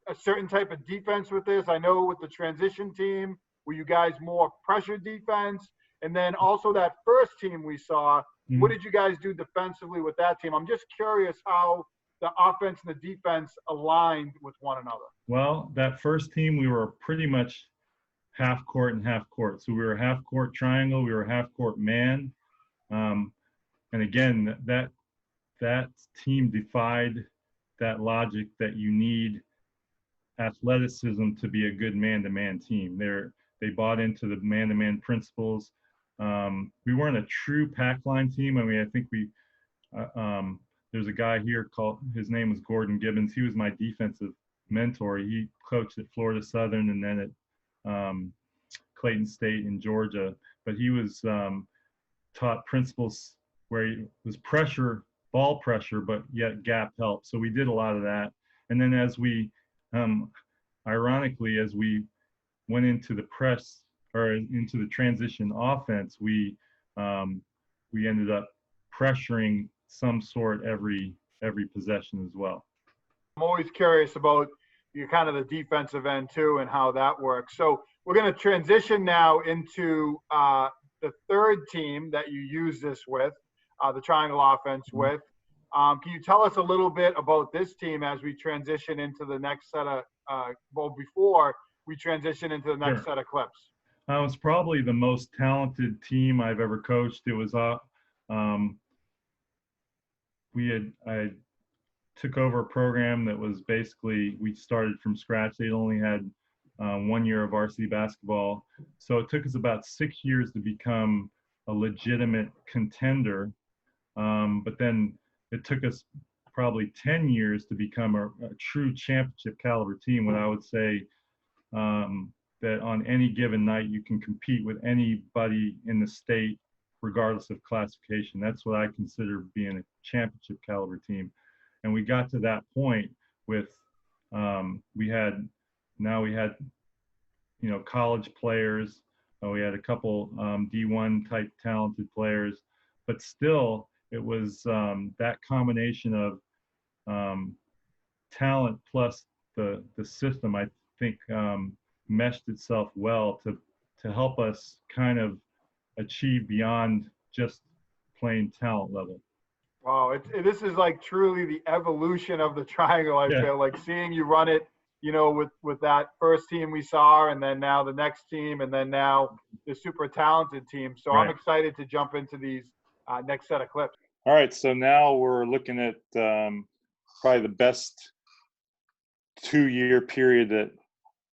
Speaker 1: a certain type of defense with this? I know with the transition team, were you guys more pressure defense? And then also that first team we saw, what did you guys do defensively with that team? I'm just curious how the offense and the defense aligned with one another.
Speaker 2: Well, that first team, we were pretty much half court and half court. So we were half court triangle, we were half court man. And again, that team defied that logic that you need athleticism to be a good man-to-man team. They bought into the man-to-man principles. We weren't a true pack line team. I mean, I think there's a guy here his name was Gordon Gibbons. He was my defensive mentor. He coached at Florida Southern and then at Clayton State in Georgia, but he was taught principles where it was ball pressure, but yet gap help. So we did a lot of that. And then as we, ironically, as we went into the press or into the transition offense, we ended up pressuring some sort every possession as well.
Speaker 1: I'm always curious about your kind of the defensive end too and how that works. So we're going to transition now into the third team that you use this with, the triangle offense with. Can you tell us a little bit about this team as we transition into the next set of, before we transition into the next set of clips?
Speaker 2: It was probably the most talented team I've ever coached. It was I took over a program that was basically, we started from scratch. They only had 1 year of varsity basketball. So it took us about 6 years to become a legitimate contender. But then it took us probably 10 years to become a true championship caliber team, when I would say that on any given night you can compete with anybody in the state regardless of classification. That's what I consider being a championship caliber team. And we got to that point with we had college players, we had a couple D1 type talented players, but still it was that combination of talent plus the system, I think, meshed itself well to help us kind of achieve beyond just plain talent level.
Speaker 1: Wow, this is like truly the evolution of the triangle. I feel like seeing you run it, with that first team we saw, and then now the next team, and then now the super talented team. So right. I'm excited to jump into these next set of clips.
Speaker 2: All right, so now we're looking at probably the best 2-year period that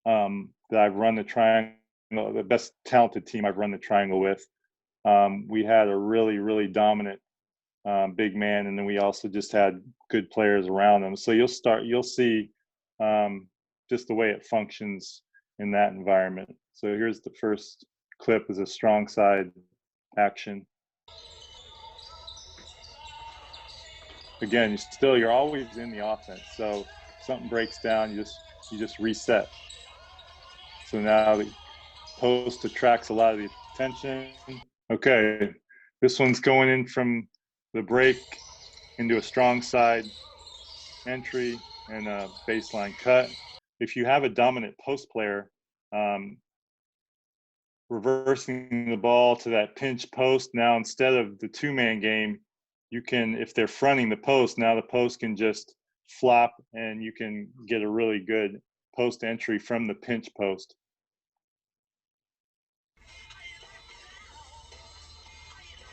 Speaker 2: I've run the triangle, the best talented team I've run the triangle with. We had a really, really dominant big man, and then we also just had good players around them. So you'll see just the way it functions in that environment. So here's the first clip, is a strong side action. Again, you're always in the offense. So if something breaks down, you just reset. So now the post attracts a lot of the attention. Okay, this one's going in from the break into a strong side entry and a baseline cut. If you have a dominant post player, reversing the ball to that pinch post, now instead of the 2-man game, you can, if they're fronting the post, now the post can just flop and you can get a really good post entry from the pinch post.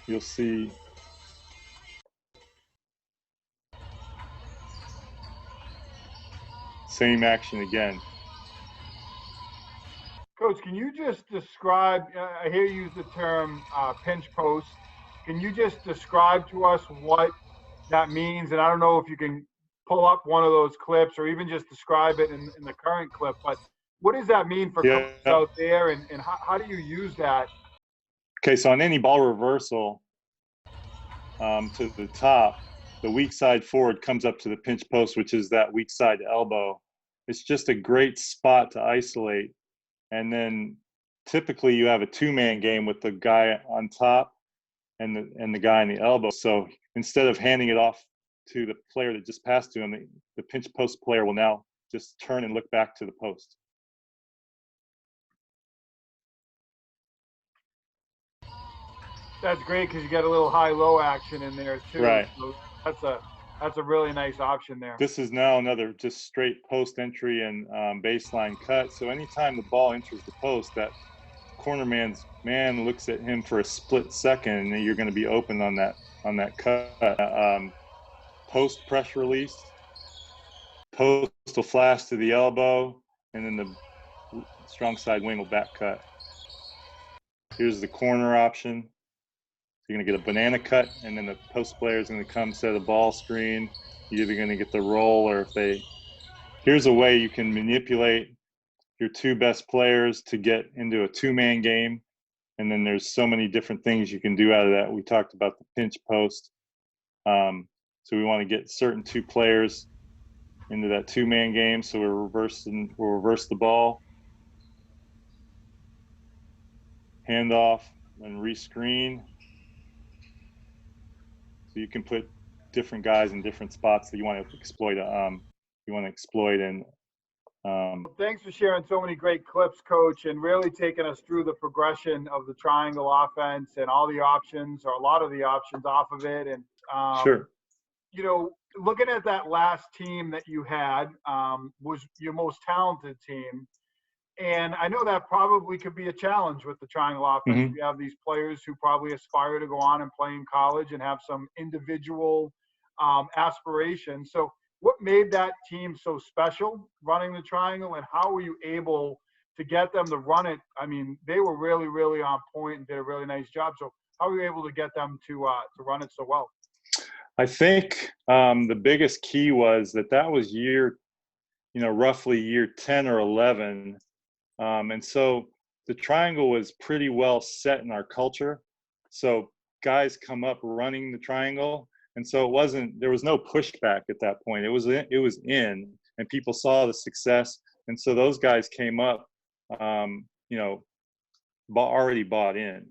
Speaker 2: You'll see same action again.
Speaker 1: Coach, can you just describe, I hear you use the term pinch post. Can you just describe to us what that means? And I don't know if you can pull up one of those clips or even just describe it in the current clip, but what does that mean for coaches out there, and how do you use that?
Speaker 2: Okay, so on any ball reversal to the top, the weak side forward comes up to the pinch post, which is that weak side elbow. It's just a great spot to isolate. And then typically you have a 2-man game with the guy on top and the guy on the elbow. So instead of handing it off to the player that just passed to him, the pinch post player will now just turn and look back to the post.
Speaker 1: That's great because you get a little high-low action in there too.
Speaker 2: Right.
Speaker 1: So that's a really nice option there.
Speaker 2: This is now another just straight post entry and baseline cut. So anytime the ball enters the post, that corner man looks at him for a split second, and you're going to be open on that cut. Post press release, post will flash to the elbow, and then the strong side wing will back cut. Here's the corner option. You're going to get a banana cut, and then the post player is going to come set a ball screen. You're either going to get the roll, or here's a way you can manipulate your 2 best players to get into a 2-man game. And then there's so many different things you can do out of that. We talked about the pinch post. So we want to get certain 2 players into that 2-man game. So we'll reverse the ball, hand off, and rescreen. So you can put different guys in different spots that you want to exploit.
Speaker 1: Thanks for sharing so many great clips, Coach, and really taking us through the progression of the triangle offense and all the options, or a lot of the options off of it. And
Speaker 2: sure.
Speaker 1: Looking at that last team that you had was your most talented team. And I know that probably could be a challenge with the triangle offense.
Speaker 2: Mm-hmm.
Speaker 1: You have these players who probably aspire to go on and play in college and have some individual aspirations. So what made that team so special running the triangle, and how were you able to get them to run it, I mean, they were really, really on point and did a really nice job. So how were you able to get them to run it so well?
Speaker 2: I think the biggest key was that was roughly year 10 or 11. And so the triangle was pretty well set in our culture. So guys come up running the triangle. And so there was no pushback at that point. It was in, and people saw the success. And so those guys came up, already bought in.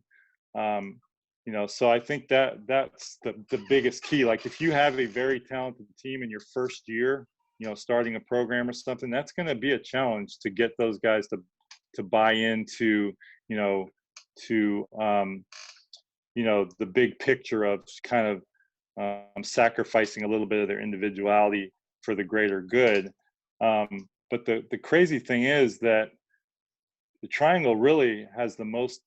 Speaker 2: So I think that's the biggest key. Like if you have a very talented team in your first year, starting a program or something, that's going to be a challenge to get those guys to buy into, the big picture of kind of sacrificing a little bit of their individuality for the greater good. But the crazy thing is that the triangle really has the most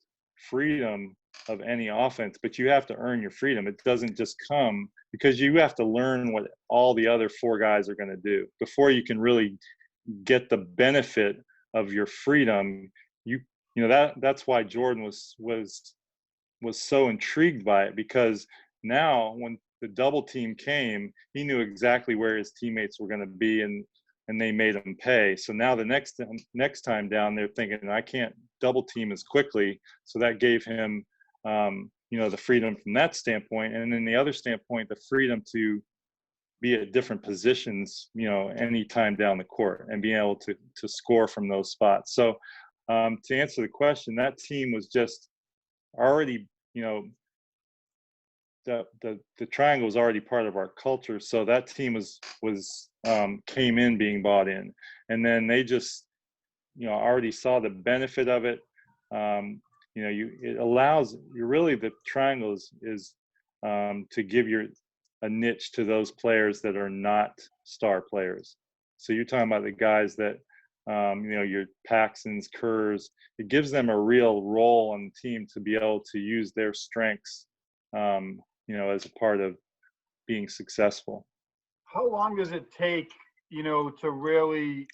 Speaker 2: freedom of any offense, but you have to earn your freedom. It doesn't just come because you have to learn what all the other four guys are going to do before you can really get the benefit of your freedom. That's why Jordan was so intrigued by it, because now when the double team came, he knew exactly where his teammates were going to be, and they made him pay. So now the next time down, they're thinking, I can't double team as quickly. So that gave him, the freedom from that standpoint. And then the other standpoint, the freedom to be at different positions, any time down the court and being able to score from those spots. So to answer the question, that team was just already, the triangle was already part of our culture. So that team was came in being bought in, and then they just, already saw the benefit of it. It allows you, really, the triangle is to give a niche to those players that are not star players. So you're talking about the guys that, your Paxsons, Kerrs. It gives them a real role on the team to be able to use their strengths, as a part of being successful.
Speaker 1: How long does it take, to really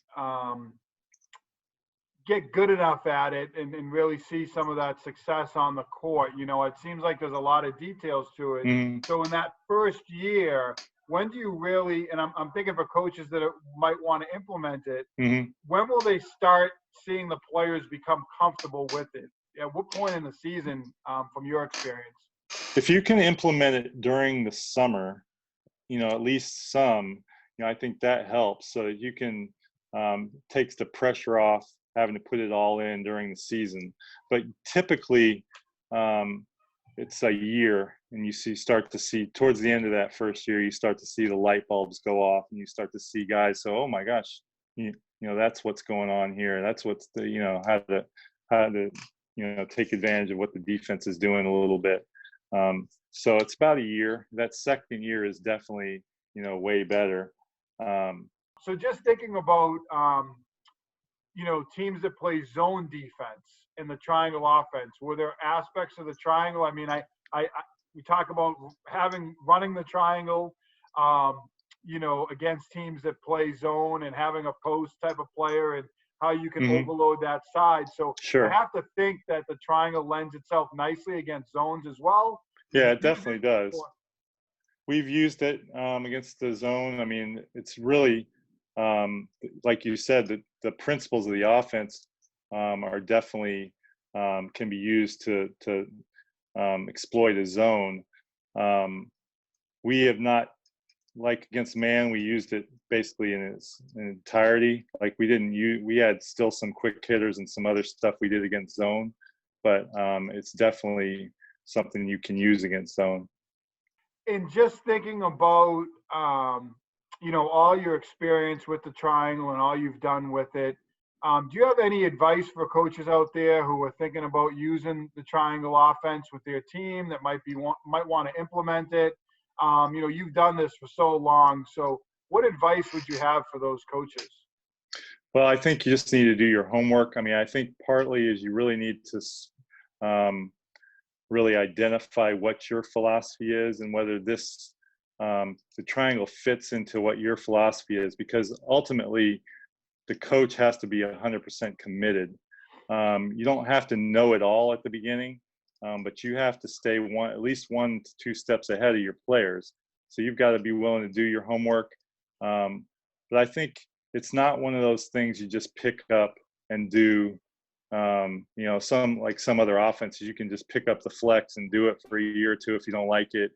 Speaker 1: get good enough at it and really see some of that success on the court? It seems like there's a lot of details to it.
Speaker 2: Mm-hmm.
Speaker 1: So in that first year, when do you really, and I'm thinking for coaches that might want to implement it,
Speaker 2: mm-hmm.
Speaker 1: when will they start seeing the players become comfortable with it? At what point in the season, from your experience?
Speaker 2: If you can implement it during the summer, at least some, I think that helps, so that you can takes the pressure off having to put it all in during the season. But typically, it's a year, and you start to see towards the end of that first year, you start to see the light bulbs go off, and you start to see guys. So, oh my gosh, that's what's going on here. That's what's how to take advantage of what the defense is doing a little bit. So it's about a year. That second year is definitely, way better.
Speaker 1: So just thinking about, teams that play zone defense in the triangle offense, were there aspects of the triangle? I mean, we talk about running the triangle, against teams that play zone and having a post type of player and how you can
Speaker 2: Mm-hmm.
Speaker 1: overload that side. So
Speaker 2: Sure.
Speaker 1: I have to think that the triangle lends itself nicely against zones as well.
Speaker 2: Yeah, it definitely does. We've used it against the zone. I mean, it's really, like you said, the principles of the offense are definitely can be used to exploit a zone. We have not, like against man, we used it basically in its entirety. Like we had still some quick hitters and some other stuff we did against zone, but it's definitely something you can use against zone.
Speaker 1: And just thinking about, all your experience with the triangle and all you've done with it, do you have any advice for coaches out there who are thinking about using the triangle offense with their team that might want to implement it? You've done this for so long. So what advice would you have for those coaches?
Speaker 2: Well, I think you just need to do your homework. I mean, I think partly is you really need to really identify what your philosophy is and whether the triangle fits into what your philosophy is, because ultimately the coach has to be 100% committed. You don't have to know it all at the beginning, but you have to stay at least 1 to 2 steps ahead of your players. So you've got to be willing to do your homework. But I think it's not one of those things you just pick up and do. Some other offenses, you can just pick up the flex and do it for a year or two. If you don't like it,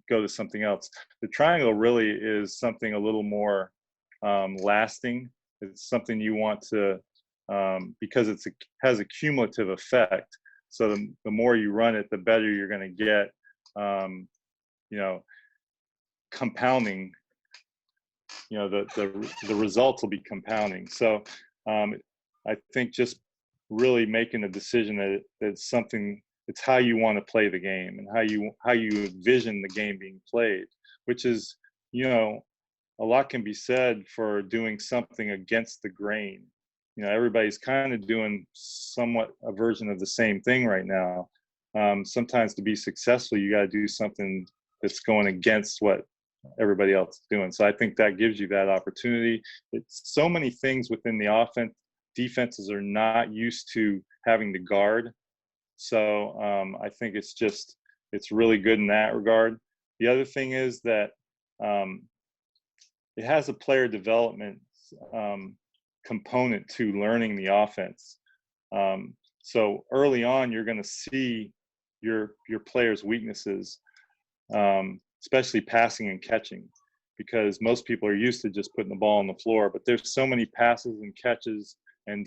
Speaker 2: go to something else. The triangle really is something a little more lasting. It's something you want to, because has a cumulative effect. So the more you run it, the better you're going to get. Compounding. The results will be compounding. So I think just really making a decision that it's something. It's how you want to play the game and how you envision the game being played, which is, a lot can be said for doing something against the grain. Everybody's kind of doing somewhat a version of the same thing right now. Sometimes to be successful, you got to do something that's going against what everybody else is doing. So I think that gives you that opportunity. It's so many things within the offense. Defenses are not used to having to guard. So I think it's really good in that regard. The other thing is that it has a player development component to learning the offense. So early on, you're going to see your players' weaknesses, especially passing and catching, because most people are used to just putting the ball on the floor. But there's so many passes and catches and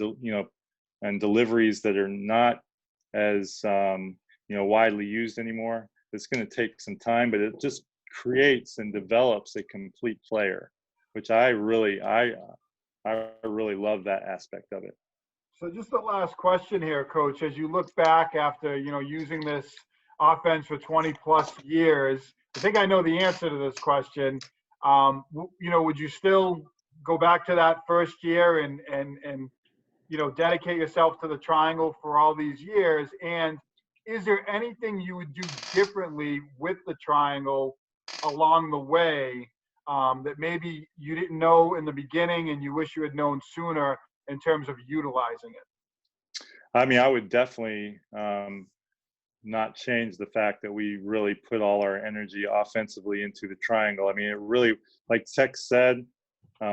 Speaker 2: deliveries that are not as widely used anymore. It's going to take some time, but it just creates and develops a complete player, which I really love that aspect of it.
Speaker 1: So just the last question here, Coach, as you look back after, using this offense for 20 plus years, I think I know the answer to this question. Would you still go back to that first year and dedicate yourself to the triangle for all these years? And is there anything you would do differently with the triangle along the way that maybe you didn't know in the beginning and you wish you had known sooner in terms of utilizing it?
Speaker 2: I mean, I would definitely not change the fact that we really put all our energy offensively into the triangle. I mean, it really, like Tex said,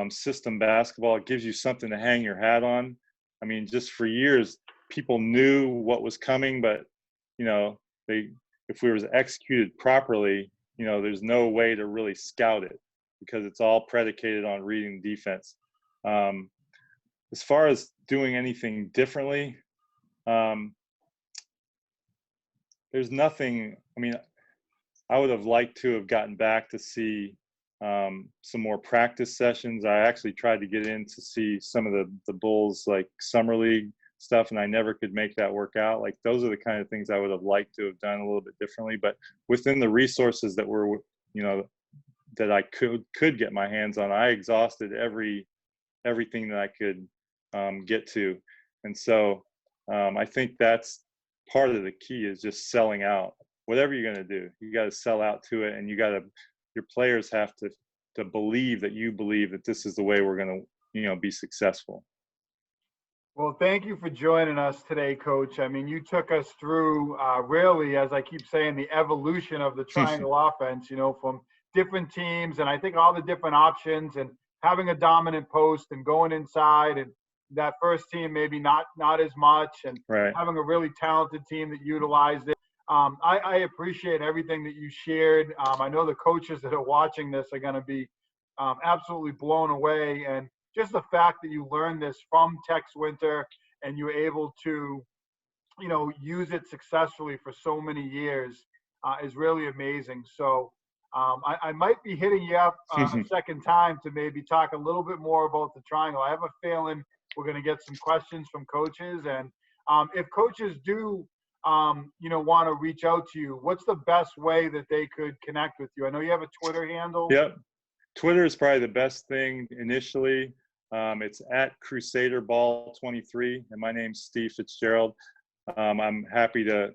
Speaker 2: system basketball, it gives you something to hang your hat on. I mean, just for years, people knew what was coming, but, if we was executed properly, there's no way to really scout it because it's all predicated on reading defense. As far as doing anything differently, there's nothing. I mean, I would have liked to have gotten back to see some more practice sessions. I actually tried to get in to see some of the Bulls like summer league stuff, and I never could make that work out. Like, those are the kind of things I would have liked to have done a little bit differently. But within the resources that were, that I could get my hands on, I exhausted everything that I could get to. And so I think that's part of the key, is just selling out. Whatever you're going to do, you got to sell out to it, and your players have to believe that this is the way we're going to, be successful.
Speaker 1: Well, thank you for joining us today, Coach. I mean, you took us through really, as I keep saying, the evolution of the triangle offense, from different teams, and I think all the different options, and having a dominant post and going inside, and that first team maybe not as much, and
Speaker 2: right.
Speaker 1: Having a really talented team that utilized it. I appreciate everything that you shared. I know the coaches that are watching this are going to be absolutely blown away, and just the fact that you learned this from Tex Winter and you were able to, use it successfully for so many years is really amazing. So I might be hitting you up a second time to maybe talk a little bit more about the triangle. I have a feeling we're going to get some questions from coaches, and if coaches do, want to reach out to you, what's the best way that they could connect with you? I know you have a Twitter handle.
Speaker 2: Yep. Twitter is probably the best thing initially. It's at CrusaderBall23, and my name's Steve Fitzgerald. I'm happy to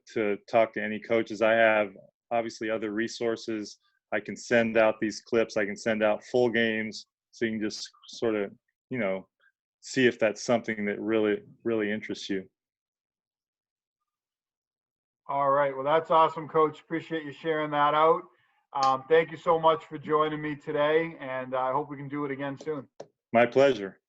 Speaker 2: talk to any coaches. I have obviously other resources. I can send out these clips. I can send out full games, so you can just sort of, see if that's something that really, really interests you.
Speaker 1: All right. Well, that's awesome, Coach. Appreciate you sharing that out. Thank you so much for joining me today, and I hope we can do it again soon.
Speaker 2: My pleasure.